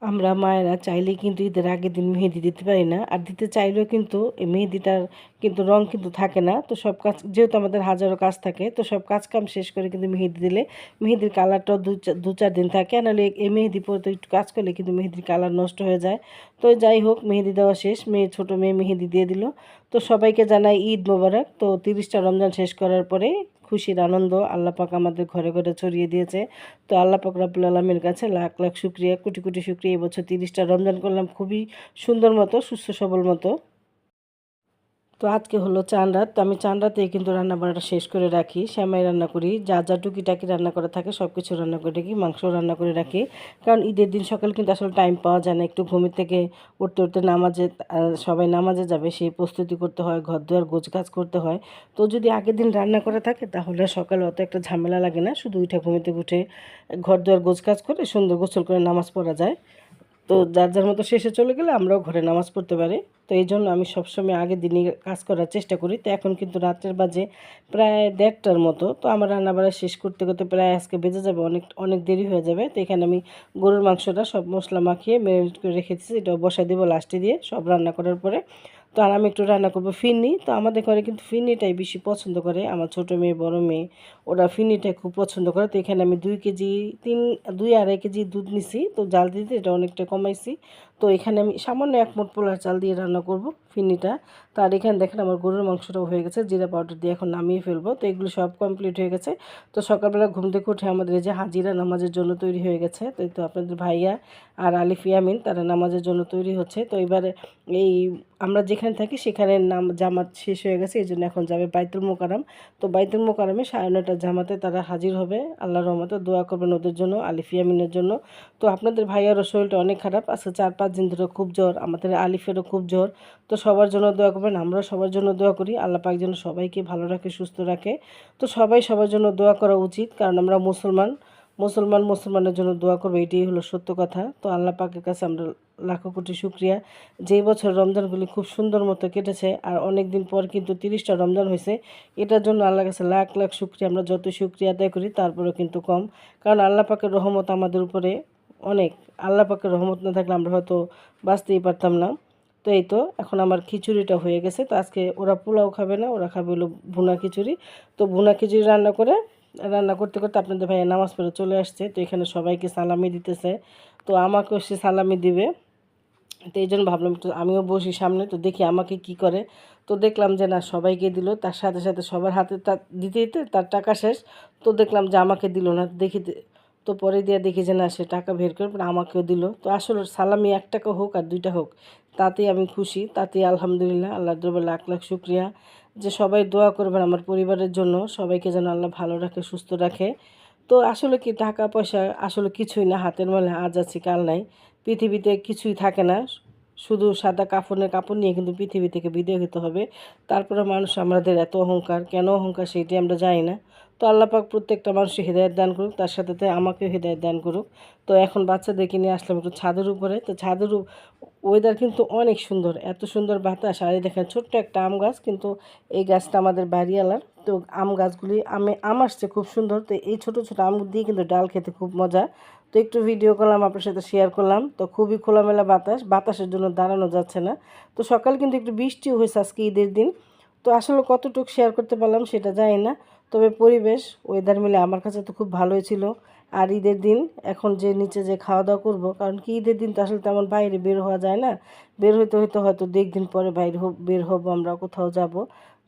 আমরা মায়েরা চাইলেই কিন্তু ঈদের আগের দিন মেহেদি দিতে পারি না, আর দিতে চাইলেও কিন্তু এই মেহেদিটার কিন্তু রং কিন্তু থাকে না। তো সব কাজ যেহেতু আমাদের হাজারো কাজ থাকে, তো সব কাজ কাম শেষ করে কিন্তু মেহেদি দিলে মেহেদির কালারটাও দু চার দিন থাকে, নাহলে এই মেহেদি পরে তো একটু কাজ করলে কিন্তু মেহেদির কালার নষ্ট হয়ে যায়। তো যাই হোক, মেহেদি দেওয়া শেষ, ছোটো মেয়ে মেহেদি দিয়ে দিল। তো সবাইকে জানাই ঈদ মোবারক। তো 30টা রমজান শেষ করার পরে খুশির আনন্দ আল্লাহ পাক আমাদের ঘরে ঘরে ছড়িয়ে দিয়েছে। তো আল্লাহ পাক রব্বুল আলামিনের কাছে লাখ লাখ শুকরিয়া, কোটি কোটি শুকরিয়া। এবছর 30টা রমজান করলাম খুবই সুন্দর মতো, সুস্থ সবল মতো। তো আজকে হলো চাঁদ রাত। তো আমি চাঁদ রাতে কিন্তু রান্না বান্নাটা শেষ করে রাখি, সেমাই রান্না করি, যা যা টুকিটাকি রান্না করা থাকে সব কিছু রান্না করে রাখি, মাংসও রান্না করে রাখি। কারণ ঈদের দিন সকাল কিন্তু আসলে টাইম পাওয়া যায় না, একটু ঘুমের থেকে উঠতে উঠতে নামাজে সবাই নামাজে যাবে সেই প্রস্তুতি করতে হয়, ঘর দুয়ার গোছগাছ করতে হয়। তো যদি আগের দিন রান্না করা থাকে তাহলে সকালে অত একটা ঝামেলা লাগে না, শুধু উঠে ঘুমে থেকে উঠে ঘর দুয়ার গোছগাছ করে সুন্দর গোসল করে নামাজ পড়া যায়। তো যার যার মতো শেষে চলে গেলে আমরাও ঘরে নামাজ পড়তে পারি। তো এই জন্য আমি সবসময় আগের দিনই কাজ করার চেষ্টা করি। তো এখন কিন্তু রাত্রের বাজে প্রায় 1:30টার মতো। তো আমার রান্নাবাড়া শেষ করতে করতে প্রায় আজকে বেজে যাবে, অনেক অনেক দেরি হয়ে যাবে। তো এখানে আমি গরুর মাংসটা সব মশলা মাখিয়ে ম্যারিনেট করে রেখে দিচ্ছি, এটাও বসাই দেবো লাস্টে দিয়ে সব রান্না করার পরে। তো আর আমি একটু রান্না করবো ফিরনি। তো আমাদের ঘরে কিন্তু ফিরনিটাই বেশি পছন্দ করে, আমার ছোটো মেয়ে বড় মেয়ে ওরা ফিরনিটাই খুব পছন্দ করে। তো এখানে আমি 2 কেজি 2.5 কেজি দুধ নিছি, তো জাল দিতে এটা অনেকটা কমাইছি। তো এখানে আমি সামান্য 1 মুঠ পোলার চাল দিয়ে রান্না করব ফিরনিটা। তো আর এখানে দেখেন আমার গরুর মাংসটাও হয়ে গেছে, জিরা পাউডার দিয়ে এখন নামিয়ে ফেলবো। তো এগুলো সব কমপ্লিট হয়ে গেছে। তো সকালবেলা ঘুম থেকে উঠে আমাদের এই যে হাজিরা নামাজের জন্য তৈরি হয়ে গেছে। তো এই তো আপনাদের ভাইয়া আর আলিফ ইয়ামিন তারা নামাজের জন্য তৈরি হচ্ছে। তো এবারে এই আমরা যেখানে থাকি সেখানে জামাত শেষ হয়ে গেছে, এই জন্য এখন যাবে বাইতুল মোকাররম। তো বাইতুল মোকাররমে 9:30টার জামাতে তারা হাজির হবে। আল্লাহর রহমতে দোয়া করবেন ওদের জন্য, আলিফ ইয়ামিনের জন্য। তো আপনাদের ভাইয়ারও শরীরটা অনেক খারাপ, আজকে 4-5 দিন ধরে খুব জ্বর, আমাদের আলিফেরও খুব জ্বর। তো সবার জন্য দোয়া করবেন, আমরা সবার জন্য দোয়া করি, আল্লাহ পাক যেন সবাইকে ভালো রাখে, সুস্থ রাখে। তো সবাই সবার জন্য দোয়া করা উচিত, কারণ আমরা মুসলমান, মুসলমানের জন্য দোয়া করবো, এটাই হলো সত্য কথা। তো আল্লাহ পাকের কাছে আমরা লাখো কোটি শুকরিয়া। যেই বছর রমজানগুলি খুব সুন্দর মতো কেটেছে, আর অনেক দিন পর কিন্তু 30টা রমজান হয়েছে, এটার জন্য আল্লাহর কাছে লাখ লাখ শুকরিয়া। আমরা যত শুকরিয়া আদায় করি তারপরেও কিন্তু কম, কারণ আল্লাহ পাকের রহমত আমাদের উপরে অনেক। আল্লাহ পাকের রহমত না থাকলে আমরা হয়তো বাঁচতেই পারতাম না। তো এই তো এখন আমার খিচুড়িটা হয়ে গেছে। তো আজকে ওরা পোলাও খাবে না, ওরা খাবে হলো ভুনা খিচুড়ি। তো ভুনা খিচুড়ি রান্না করতে করতে আপনাদের ভাইয়া নামাজ পড়ে চলে আসছে। তো এখানে সবাইকে সালামি দিতেছে, তো আমাকেও সে সালামি দিবে। তো এই জন্য ভাবলাম একটু আমিও বসি সামনে, তো দেখি আমাকে কি করে। তো দেখলাম যে না, সবাইকে দিল, তার সাথে সাথে সবার হাতে তার দিতে দিতে তার টাকা শেষ। তো দেখলাম যে আমাকে দিল না, তো পরে দিয়ে দেখি যে না, সে টাকা বের করে পরে আমাকেও দিল। তো আসলে সালামি 1 টাকা হোক আর 2টা হোক, তাতেই আমি খুশি, তাতেই আলহামদুলিল্লাহ, আল্লাহর দরবারে লাখ লাখ শুক্রিয়া। যে সবাই দোয়া করবেন আমার পরিবারের জন্য, সবাইকে যেন আল্লাহ ভালো রাখে, সুস্থ রাখে। তো আসলে কি, টাকা পয়সা আসলে কিছুই না, হাতের ময়লা আজ আছে কাল নাই, পৃথিবীতে কিছুই থাকে না। শুধু সাদা কাপড় নিয়ে কিন্তু পৃথিবী থেকে বিদায় হতে হবে। তারপরে মানুষ আমাদের এত অহংকার, কেন অহংকার সেইটাই আমরা জানি না। তো আল্লাহ পাক প্রত্যেকটা মানুষের হৃদায়ত দান করুক, তার সাথে সাথে আমাকেও হৃদায়ত দান করুক। তো এখন বাচ্চাদেরকে নিয়ে আসলাম একটু ছাদের উপরে। তো ওয়েদার কিন্তু অনেক সুন্দর, এত সুন্দর বাতাস। আর এই দেখেন ছোট্ট একটা আম গাছ, কিন্তু এই গাছটা আমাদের বাড়িওয়ালার। তো আম গাছগুলি আম আসছে খুব সুন্দর। তো এই ছোট ছোট আম দিয়ে কিন্তু ডাল খেতে খুব মজা। তো একটু ভিডিও করলাম, আপনার সাথে শেয়ার করলাম। তো খুবই খোলামেলা বাতাসের জন্য দাঁড়ানো যাচ্ছে না। তো সকাল কিন্তু একটু বৃষ্টিও হয়েছে আজকে ঈদের দিন। তো আসলে কতটুকু শেয়ার করতে পারলাম সেটা জানি না, তবে পরিবেশ ওয়েদার মিলে আমার কাছে তো খুব ভালোই ছিল। আর ঈদের দিন এখন যে নিচে যে খাওয়া দাওয়া করবো, কারণ কি ঈদের দিন তো আসলে তেমন বাইরে বের হওয়া যায় না, বের হইতে হইতে হয়তো 2 দিন পরে বের হবো আমরা কোথাও যাব।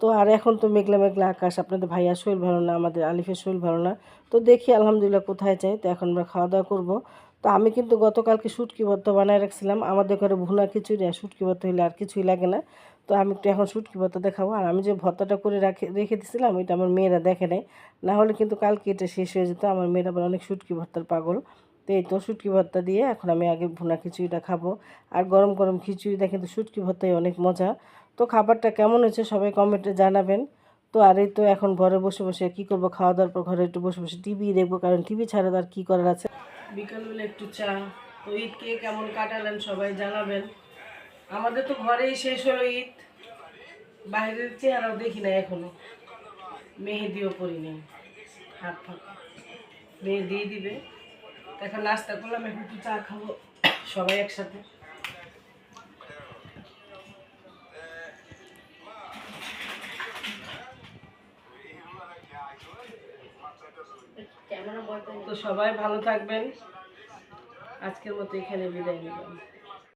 তো আর এখন তো মেঘলা মেঘলা আকাশ, আপনাদের ভাইয়ার শরীর ভালো না, আমাদের আলিফের শরীর ভালো না। তো দেখি আলহামদুলিল্লাহ কোথায় যাই। তো এখন আমরা খাওয়া দাওয়া করবো। তো আমি কিন্তু গতকালকে শুটকি ভর্তা বানায় রাখছিলাম, আমাদের ঘরে ভুনা খিচুড়ি আর শুটকি ভর্তা হইলে আর কিছুই লাগে না। তো আমি একটু এখন শুটকি ভর্তা দেখাবো। আর আমি যে ভর্তাটা করে রেখে দিয়েছিলাম, এটা আমার মেয়েরা দেখে নেয়, না হলে কিন্তু কালকে এটা শেষ হয়ে যেত। আমার মেয়েরা আবার অনেক শুটকি ভর্তার পাগল। তো এই তো শুটকি ভর্তা দিয়ে এখন আমি আগে ভুনা খিচুড়িটা খাবো। আর গরম গরম খিচুড়িটা কিন্তু শুটকি ভর্তাই অনেক মজা। তো খাবারটা কেমন হয়েছে সবাই কমেন্টে জানাবেন। তো আর এই তো এখন ঘরে বসে বসে কী করবো, খাওয়া দাওয়ার পর ঘরে একটু বসে বসে টিভি দেখবো, কারণ টিভি ছাড়া তো আর কী করার আছে। বিকালবেলা একটু চা। তো ঈদ কে কেমন কাটালেন সবাই জানাবেন। আমাদের তো ঘরেই শেষ হলো ঈদ, বাইরের চেহারাও দেখি না এখনো, মেহেদিও পরি নেই, হাত ফাঁকা। মেয়ে দিয়ে দিবে। এখন নাস্তা করলাম, এখন একটু চা খাবো, সবাই একসাথে। তো সবাই ভালো থাকবেন, আজকের মতো এখানে বিদায় নিলাম।